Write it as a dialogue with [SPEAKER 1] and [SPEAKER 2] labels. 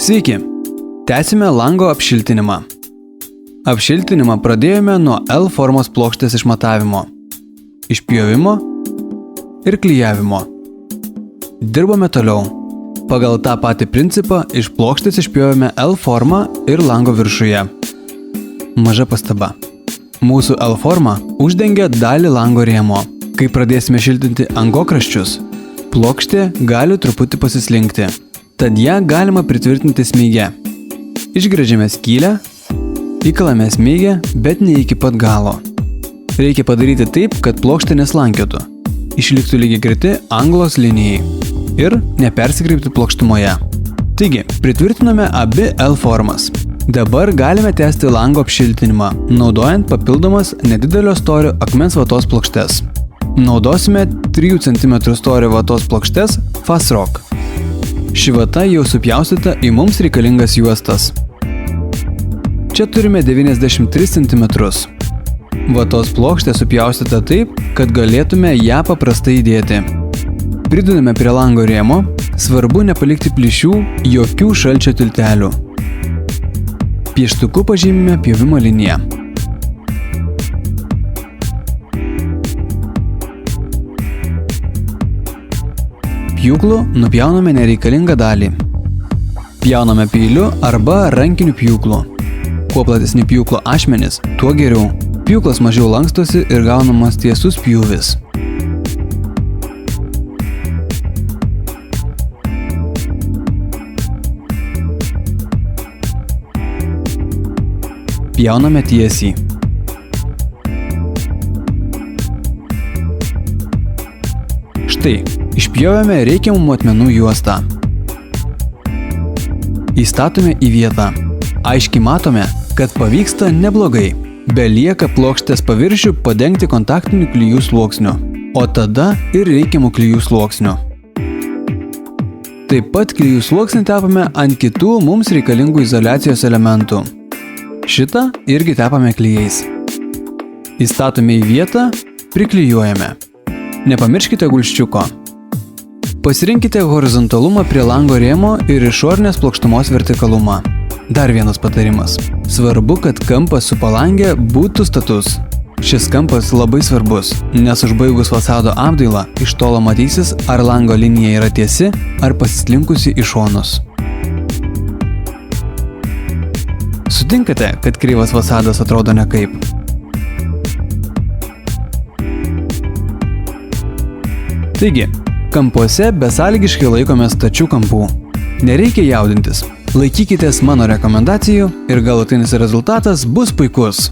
[SPEAKER 1] Sveiki, tęsime lango apšiltinimą. Apšiltinimą pradėjome nuo L formos plokštės išmatavimo, išpjovimo ir klijavimo. Dirbome toliau. Pagal tą patį principą iš plokštės išpjovėme L formą ir lango viršuje. Maža pastaba. Mūsų L forma uždengia dalį lango rėmo. Kai pradėsime šiltinti angokraščius, plokštė gali truputį pasislinkti. Tad ją galima pritvirtinti smeige. Išgręžiame skylę, įkalame smeigę, bet ne iki pat galo. Reikia padaryti taip, kad plokštė neslankiotų, išliktų lygiai greti anglos linijai ir nepersikreiptų plokštumoje. Taigi, pritvirtiname abi L formas. Dabar galime tęsti lango apšiltinimą, naudojant papildomas nedidelio storio akmens vatos plokštes. Naudosime 3 cm storio vatos plokštes Fast-Rock. Ši vata jau supjaustyta į mums reikalingas juostas. Čia turime 93 cm. Vatos plokštė supjaustyta taip, kad galėtume ją paprastai įdėti. Pridedame prie lango rėmo, svarbu nepalikti plyšių, jokių šalčio tiltelių. Pieštuku pažymime pjovimo liniją. Pjūklu nupjauname nereikalingą dalį. Pjauname peiliu arba rankiniu pjūklu. Kuo platesni pjūklo ašmenys, tuo geriau. Pjūklas mažiau lankstosi ir gaunamas tiesus pjūvis. Pjauname tiesiai. Štai, išpjovėme reikiamų matmenų juostą. Įstatome į vietą. Aiškiai matome, kad pavyksta neblogai. Belieka plokštės paviršių padengti kontaktiniu klijų sluoksniu, o tada ir reikiamų klijų sluoksniu. Taip pat klijų sluoksnį tepame ant kitų mums reikalingų izoliacijos elementų. Šitą irgi tepame klijais. Įstatome į vietą, priklijuojame. Nepamirškite gulščiuko. Pasirinkite horizontalumą prie lango rėmo ir išorinės plokštumos vertikalumą. Dar vienas patarimas. Svarbu, kad kampas su palangė būtų status. Šis kampas labai svarbus, nes užbaigus fasado apdailą iš tolo matysis, ar lango linija yra tiesi, ar pasislinkusi į šonus. Sutinkate, kad kreivas fasadas atrodo nekaip? Taigi, kampuose besąlygiškai laikome stačių kampų. Nereikia jaudintis. Laikykitės mano rekomendacijų ir galutinis rezultatas bus puikus.